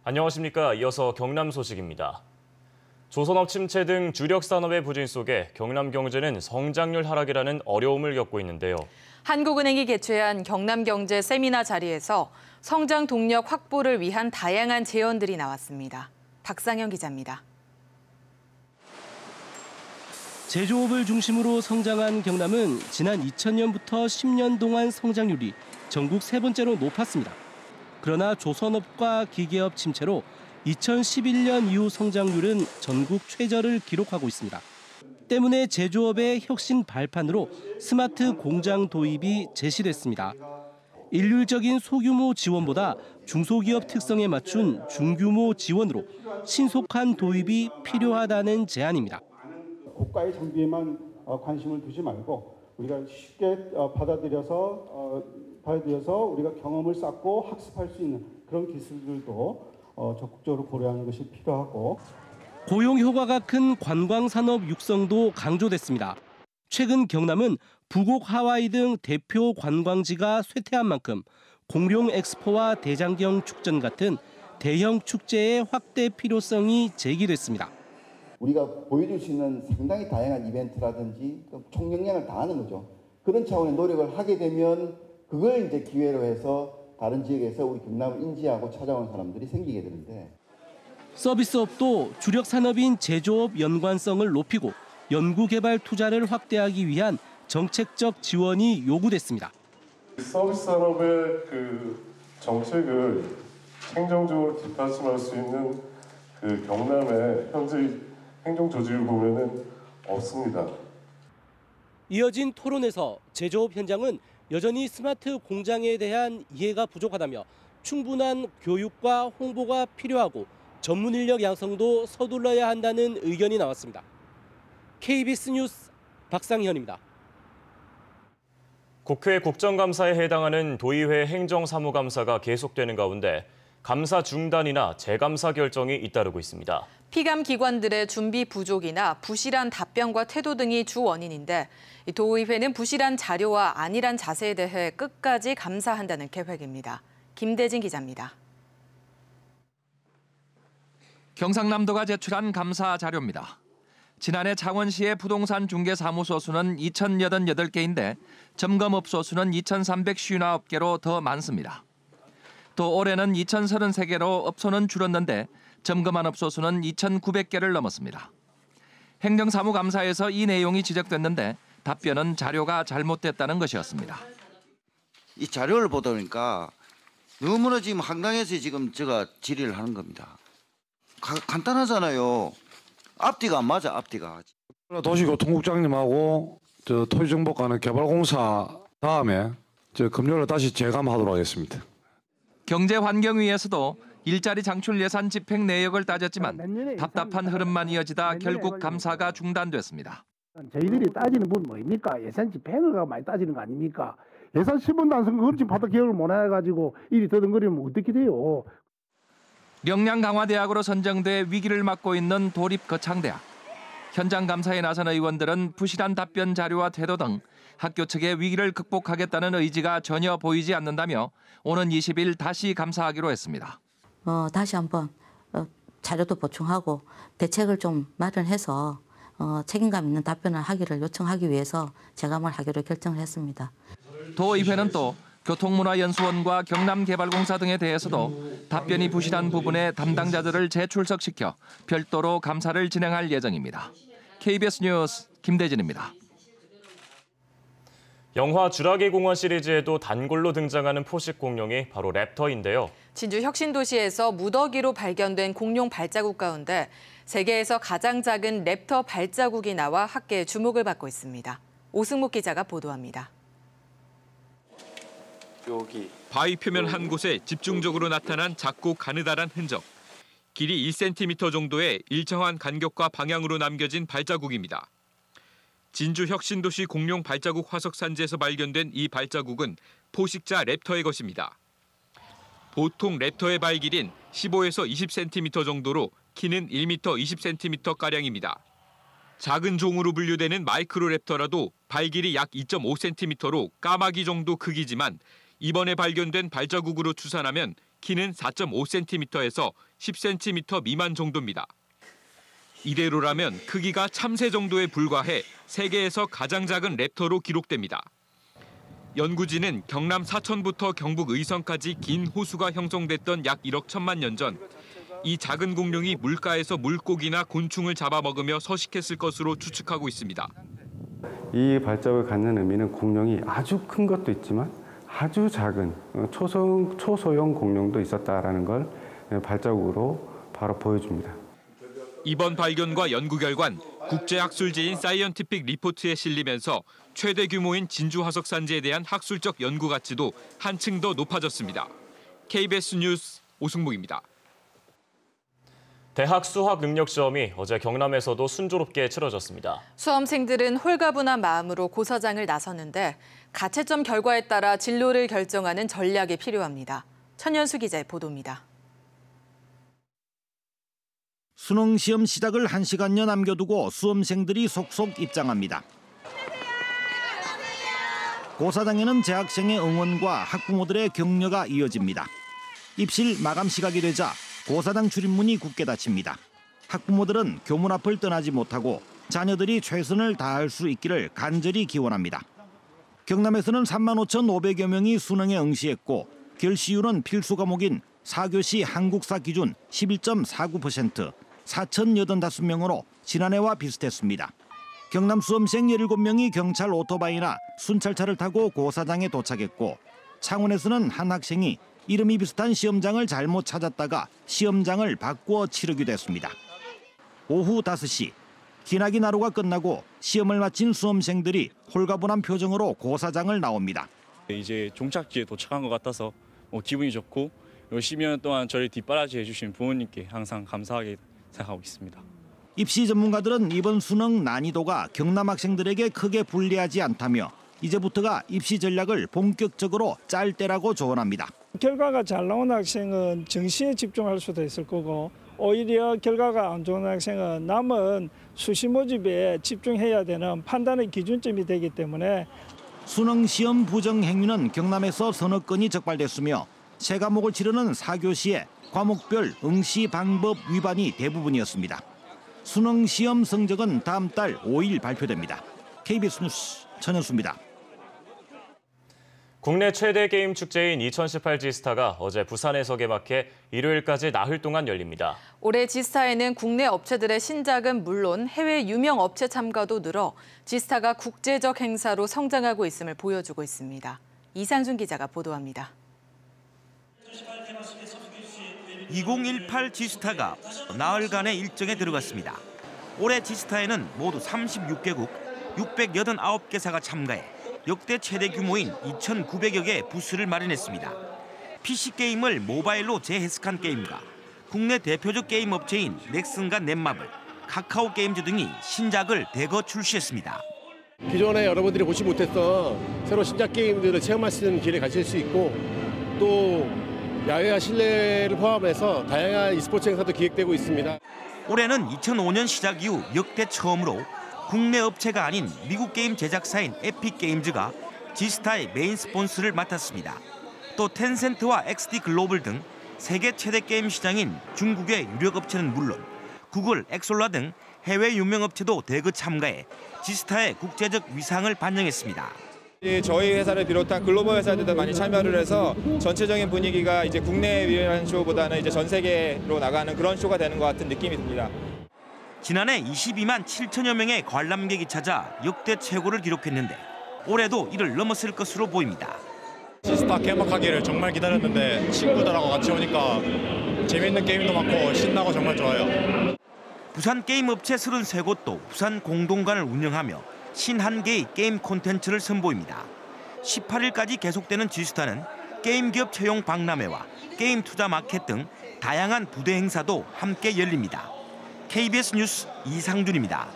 안녕하십니까. 이어서 경남 소식입니다. 조선업 침체 등 주력 산업의 부진 속에 경남 경제는 성장률 하락이라는 어려움을 겪고 있는데요. 한국은행이 개최한 경남경제 세미나 자리에서 성장 동력 확보를 위한 다양한 제언들이 나왔습니다. 박상현 기자입니다. 제조업을 중심으로 성장한 경남은 지난 2000년부터 10년 동안 성장률이 전국 세 번째로 높았습니다. 그러나 조선업과 기계업 침체로 2011년 이후 성장률은 전국 최저를 기록하고 있습니다. 때문에 제조업의 혁신 발판으로 스마트 공장 도입이 제시됐습니다. 일률적인 소규모 지원보다 중소기업 특성에 맞춘 중규모 지원으로 신속한 도입이 필요하다는 제안입니다. 고가의 장비에만 관심을 두지 말고 우리가 쉽게 받아들여서 우리가 경험을 쌓고 학습할 수 있는 그런 기술들도 적극적으로 고려하는 것이 필요하고 고용 효과가 큰 관광산업 육성도 강조됐습니다. 최근 경남은 부곡 하와이 등 대표 관광지가 쇠퇴한 만큼 공룡 엑스포와 대장경 축전 같은 대형 축제의 확대 필요성이 제기됐습니다. 우리가 보여줄 수 있는 상당히 다양한 이벤트라든지 총역량을 다하는 거죠. 그런 차원의 노력을 하게 되면 그걸 이제 기회로 해서 다른 지역에서 우리 경남을 인지하고 찾아오는 사람들이 생기게 되는데 서비스업도 주력 산업인 제조업 연관성을 높이고 연구개발 투자를 확대하기 위한 정책적 지원이 요구됐습니다. 서비스 산업의 정책을 행정적으로 뒷받침할 수 있는 경남의 현재 행정 조직을 보면은 없습니다. 이어진 토론에서 제조업 현장은 여전히 스마트 공장에 대한 이해가 부족하다며 충분한 교육과 홍보가 필요하고 전문 인력 양성도 서둘러야 한다는 의견이 나왔습니다. KBS 뉴스 박상현입니다. 국회 국정감사에 해당하는 도의회 행정사무감사가 계속되는 가운데 감사 중단이나 재감사 결정이 잇따르고 있습니다. 피감 기관들의 준비 부족이나 부실한 답변과 태도 등이 주 원인인데 도의회는 부실한 자료와 안일한 자세에 대해 끝까지 감사한다는 계획입니다. 김대진 기자입니다. 경상남도가 제출한 감사 자료입니다. 지난해 창원시의 부동산 중개사무소 수는 2,088개인데 점검업소 수는 2,359개로 더 많습니다. 또 올해는 2,033개로 업소는 줄었는데 점검한 업소 수는 2,900개를 넘었습니다. 행정사무감사에서 이 내용이 지적됐는데 답변은 자료가 잘못됐다는 것이었습니다. 이 자료를 보다 보니까 너무나 지금 황당해서 지금 제가 질의를 하는 겁니다. 간단하잖아요. 앞뒤가 안 맞아, 앞뒤가. 도시교통국장님하고 토지정보과는 개발공사 다음에 금요일에 다시 재감하도록 하겠습니다. 경제환경위에서도 일자리 장출 예산 집행 내역을 따졌지만 답답한 흐름만 이어지다 결국 감사가 중단됐습니다. 저희들이 따지는 분 뭐입니까? 예산 집행을 많이 따지는 거 아닙니까? 예산 10원도 안 쓴 거 그렇지 받아 개혁을 못 해가지고 일이 더듬거리면 어떻게 돼요? 역량강화대학으로 선정돼 위기를 맞고 있는 도립거창대학. 현장 감사에 나선 의원들은 부실한 답변 자료와 태도 등 학교 측의 위기를 극복하겠다는 의지가 전혀 보이지 않는다며 오는 20일 다시 감사하기로 했습니다. 다시 한번 자료도 보충하고 대책을 좀 마련해서 책임감 있는 답변을 하기를 요청하기 위해서 재감을 하기로 결정을 했습니다. 도의회는 또 교통문화연수원과 경남개발공사 등에 대해서도 답변이 부실한 부분에 담당자들을 재출석시켜 별도로 감사를 진행할 예정입니다. KBS 뉴스 김대진입니다. 영화 쥬라기 공원 시리즈에도 단골로 등장하는 포식 공룡이 바로 랩터인데요. 진주 혁신도시에서 무더기로 발견된 공룡 발자국 가운데 세계에서 가장 작은 랩터 발자국이 나와 학계의 주목을 받고 있습니다. 오승목 기자가 보도합니다. 바위 표면 한 곳에 집중적으로 나타난 작고 가느다란 흔적. 길이 1cm 정도의 일정한 간격과 방향으로 남겨진 발자국입니다. 진주 혁신도시 공룡 발자국 화석 산지에서 발견된 이 발자국은 포식자 랩터의 것입니다. 보통 랩터의 발 길이는 15에서 20cm 정도로 키는 1m 20cm가량입니다. 작은 종으로 분류되는 마이크로랩터라도 발 길이 약 2.5cm로 까마귀 정도 크기지만 이번에 발견된 발자국으로 추산하면 키는 4.5cm에서 10cm 미만 정도입니다. 이대로라면 크기가 참새 정도에 불과해 세계에서 가장 작은 랩터로 기록됩니다. 연구진은 경남 사천부터 경북 의성까지 긴 호수가 형성됐던 약 1억 1천만 년 전, 이 작은 공룡이 물가에서 물고기나 곤충을 잡아먹으며 서식했을 것으로 추측하고 있습니다. 이 발자국을 갖는 의미는 공룡이 아주 큰 것도 있지만 아주 작은 초소형 공룡도 있었다라는 걸 발자국으로 바로 보여줍니다. 이번 발견과 연구 결과는 국제학술지인 사이언티픽 리포트에 실리면서 최대 규모인 진주 화석 산지에 대한 학술적 연구 가치도 한층 더 높아졌습니다. KBS 뉴스 오승묵입니다. 대학 수학 능력 시험이 어제 경남에서도 순조롭게 치러졌습니다. 수험생들은 홀가분한 마음으로 고사장을 나섰는데 가채점 결과에 따라 진로를 결정하는 전략이 필요합니다. 천연수 기자의 보도입니다. 수능 시험 시작을 1시간여 남겨두고 수험생들이 속속 입장합니다. 고사장에는 재학생의 응원과 학부모들의 격려가 이어집니다. 입실 마감 시각이 되자 고사장 출입문이 굳게 닫힙니다. 학부모들은 교문 앞을 떠나지 못하고 자녀들이 최선을 다할 수 있기를 간절히 기원합니다. 경남에서는 35,500여 명이 수능에 응시했고 결시율은 필수 과목인 4교시 한국사 기준 11.49%, 4,085명으로 지난해와 비슷했습니다. 경남 수험생 17명이 경찰 오토바이나 순찰차를 타고 고사장에 도착했고 창원에서는 한 학생이 이름이 비슷한 시험장을 잘못 찾았다가 시험장을 바꾸어 치르기도 했습니다. 오후 5시 기나긴 하루가 끝나고 시험을 마친 수험생들이 홀가분한 표정으로 고사장을 나옵니다. 이제 종착지에 도착한 것 같아서 기분이 좋고 10년 동안 저를 뒷바라지 해주신 부모님께 항상 감사하게 생각하고 있습니다. 입시 전문가들은 이번 수능 난이도가 경남 학생들에게 크게 불리하지 않다며 이제부터가 입시 전략을 본격적으로 짤 때라고 조언합니다. 결과가 잘 나온 학생은 정시에 집중할 수도 있을 거고 오히려 결과가 안 좋은 학생은 남은 수시 모집에 집중해야 되는 판단의 기준점이 되기 때문에 수능 시험 부정 행위는 경남에서 서너 건이 적발됐으며 세 과목을 치르는 4교시에 과목별 응시 방법 위반이 대부분이었습니다. 수능 시험 성적은 다음 달 5일 발표됩니다. KBS 뉴스 천현수입니다. 국내 최대 게임 축제인 2018 지스타가 어제 부산에서 개막해 일요일까지 나흘 동안 열립니다. 올해 지스타에는 국내 업체들의 신작은 물론 해외 유명 업체 참가도 늘어 지스타가 국제적 행사로 성장하고 있음을 보여주고 있습니다. 이상준 기자가 보도합니다. 2018 지스타가 나흘간의 일정에 들어갔습니다. 올해 지스타에는 모두 36개국 689개사가 참가해 역대 최대 규모인 2,900여 개 부스를 마련했습니다. PC게임을 모바일로 재해석한 게임과 국내 대표적 게임 업체인 넥슨과 넷마블, 카카오게임즈 등이 신작을 대거 출시했습니다. 기존에 여러분들이 보지 못했던 새로 신작 게임들을 체험할 수 있는 기회를 가질 수 있고 또 야외와 실내를 포함해서 다양한 e스포츠 행사도 기획되고 있습니다. 올해는 2005년 시작 이후 역대 처음으로 국내 업체가 아닌 미국 게임 제작사인 에픽게임즈가 지스타의 메인 스폰서를 맡았습니다. 또 텐센트와 XD 글로벌 등 세계 최대 게임 시장인 중국의 유력 업체는 물론 구글, 엑솔라 등 해외 유명 업체도 대거 참가해 지스타의 국제적 위상을 반영했습니다. 저희 회사를 비롯한 글로벌 회사들도 많이 참여를 해서 전체적인 분위기가 이제 국내에 위한 쇼보다는 이제 전 세계로 나가는 그런 쇼가 되는 것 같은 느낌이 듭니다. 지난해 22만 7천여 명의 관람객이 찾아 역대 최고를 기록했는데 올해도 이를 넘어설 것으로 보입니다. 지스타 개막하기를 정말 기다렸는데 친구들하고 같이 오니까 재밌는 게임도 많고 신나고 정말 좋아요. 부산 게임 업체 33곳도 부산 공동관을 운영하며 51개의 게임 콘텐츠를 선보입니다. 18일까지 계속되는 지스타는 게임 기업 채용 박람회와 게임 투자 마켓 등 다양한 부대 행사도 함께 열립니다. KBS 뉴스 이상준입니다.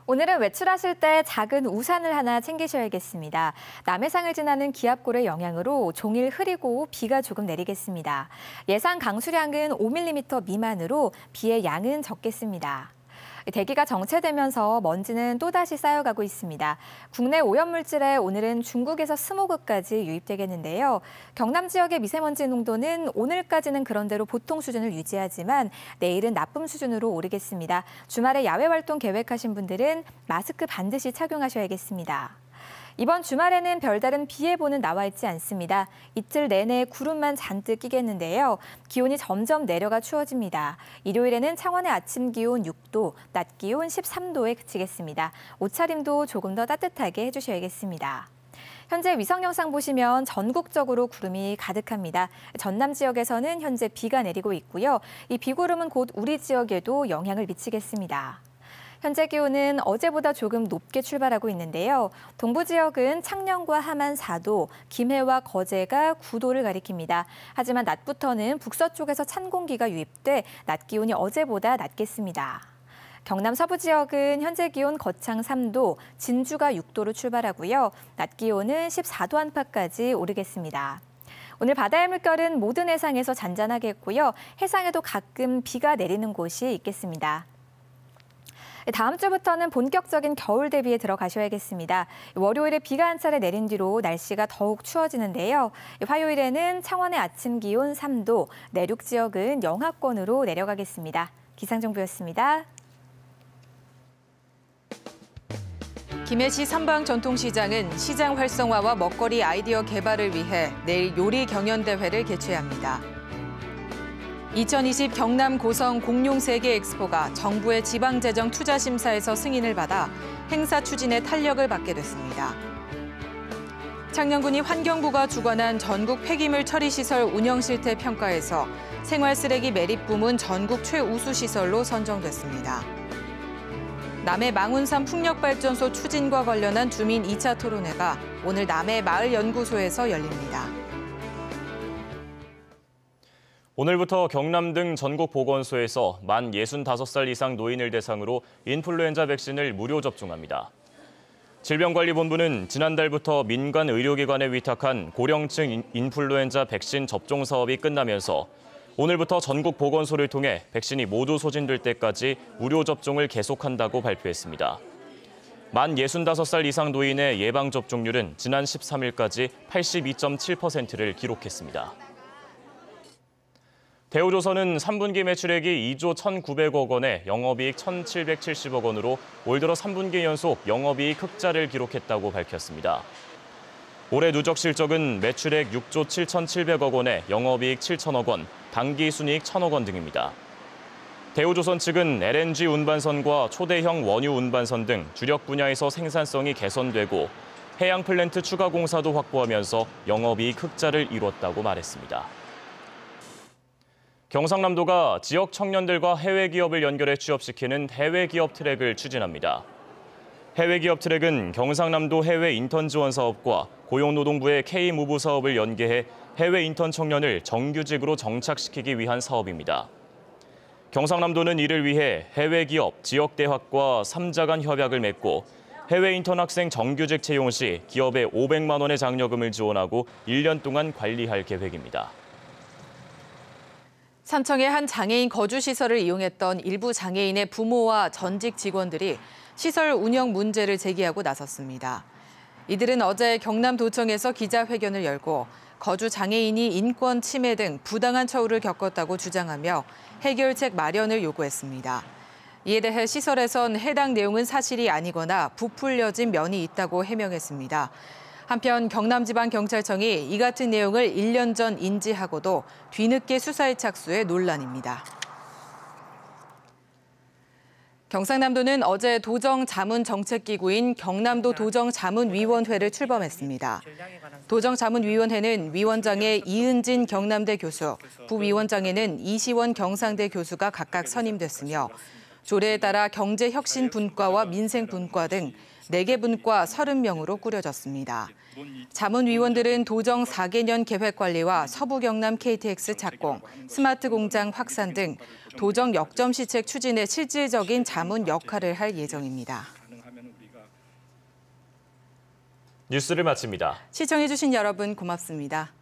오늘은 외출하실 때 작은 우산을 하나 챙기셔야겠습니다. 남해상을 지나는 기압골의 영향으로 종일 흐리고 비가 조금 내리겠습니다. 예상 강수량은 5mm 미만으로 비의 양은 적겠습니다. 대기가 정체되면서 먼지는 또다시 쌓여가고 있습니다. 국내 오염물질에 오늘은 중국에서 스모그까지 유입되겠는데요. 경남 지역의 미세먼지 농도는 오늘까지는 그런대로 보통 수준을 유지하지만 내일은 나쁨 수준으로 오르겠습니다. 주말에 야외 활동 계획하신 분들은 마스크 반드시 착용하셔야겠습니다. 이번 주말에는 별다른 비 예보는 나와 있지 않습니다. 이틀 내내 구름만 잔뜩 끼겠는데요. 기온이 점점 내려가 추워집니다. 일요일에는 창원의 아침 기온 6도, 낮 기온 13도에 그치겠습니다. 옷차림도 조금 더 따뜻하게 해주셔야겠습니다. 현재 위성 영상 보시면 전국적으로 구름이 가득합니다. 전남 지역에서는 현재 비가 내리고 있고요. 이 비구름은 곧 우리 지역에도 영향을 미치겠습니다. 현재 기온은 어제보다 조금 높게 출발하고 있는데요. 동부 지역은 창녕과 함안 4도, 김해와 거제가 9도를 가리킵니다. 하지만 낮부터는 북서쪽에서 찬 공기가 유입돼 낮 기온이 어제보다 낮겠습니다. 경남 서부 지역은 현재 기온 거창 3도, 진주가 6도로 출발하고요. 낮 기온은 14도 안팎까지 오르겠습니다. 오늘 바다의 물결은 모든 해상에서 잔잔하겠고요. 해상에도 가끔 비가 내리는 곳이 있겠습니다. 다음 주부터는 본격적인 겨울 대비에 들어가셔야겠습니다. 월요일에 비가 한 차례 내린 뒤로 날씨가 더욱 추워지는데요. 화요일에는 창원의 아침 기온 3도, 내륙 지역은 영하권으로 내려가겠습니다. 기상정보였습니다. 김해시 삼방 전통시장은 시장 활성화와 먹거리 아이디어 개발을 위해 내일 요리 경연대회를 개최합니다. 2020 경남 고성 공룡 세계 엑스포가 정부의 지방재정 투자심사에서 승인을 받아 행사 추진에 탄력을 받게 됐습니다. 창녕군이 환경부가 주관한 전국 폐기물 처리시설 운영실태 평가에서 생활쓰레기 매립 부문 전국 최우수 시설로 선정됐습니다. 남해 망운산 풍력발전소 추진과 관련한 주민 2차 토론회가 오늘 남해 마을연구소에서 열립니다. 오늘부터 경남 등 전국 보건소에서 만 65살 이상 노인을 대상으로 인플루엔자 백신을 무료 접종합니다. 질병관리본부는 지난달부터 민간 의료기관에 위탁한 고령층 인플루엔자 백신 접종 사업이 끝나면서 오늘부터 전국 보건소를 통해 백신이 모두 소진될 때까지 무료 접종을 계속한다고 발표했습니다. 만 65살 이상 노인의 예방접종률은 지난 13일까지 82.7%를 기록했습니다. 대우조선은 3분기 매출액이 2조 1,900억 원에 영업이익 1,770억 원으로 올 들어 3분기 연속 영업이익 흑자를 기록했다고 밝혔습니다. 올해 누적 실적은 매출액 6조 7,700억 원에 영업이익 7천억 원, 당기순이익 1,000억 원 등입니다. 대우조선 측은 LNG 운반선과 초대형 원유 운반선 등 주력 분야에서 생산성이 개선되고 해양 플랜트 추가 공사도 확보하면서 영업이익 흑자를 이뤘다고 말했습니다. 경상남도가 지역 청년들과 해외 기업을 연결해 취업시키는 해외 기업 트랙을 추진합니다. 해외 기업 트랙은 경상남도 해외 인턴 지원 사업과 고용노동부의 K무브 사업을 연계해 해외 인턴 청년을 정규직으로 정착시키기 위한 사업입니다. 경상남도는 이를 위해 해외 기업, 지역대학과 3자 간 협약을 맺고 해외 인턴 학생 정규직 채용 시 기업에 500만 원의 장려금을 지원하고 1년 동안 관리할 계획입니다. 산청의 한 장애인 거주시설을 이용했던 일부 장애인의 부모와 전직 직원들이 시설 운영 문제를 제기하고 나섰습니다. 이들은 어제 경남도청에서 기자회견을 열고 거주 장애인이 인권 침해 등 부당한 처우를 겪었다고 주장하며 해결책 마련을 요구했습니다. 이에 대해 시설에선 해당 내용은 사실이 아니거나 부풀려진 면이 있다고 해명했습니다. 한편 경남지방경찰청이 이 같은 내용을 1년 전 인지하고도 뒤늦게 수사에 착수해 논란입니다. 경상남도는 어제 도정자문정책기구인 경남도 도정자문위원회를 출범했습니다. 도정자문위원회는 위원장에 이은진 경남대 교수, 부위원장에는 이시원 경상대 교수가 각각 선임됐으며 조례에 따라 경제혁신분과와 민생분과 등 4개 분과 30명으로 꾸려졌습니다. 자문위원들은 도정 4개년 계획관리와 서부경남 KTX 착공, 스마트 공장 확산 등 도정 역점 시책 추진에 실질적인 자문 역할을 할 예정입니다. 뉴스를 마칩니다. 시청해주신 여러분 고맙습니다.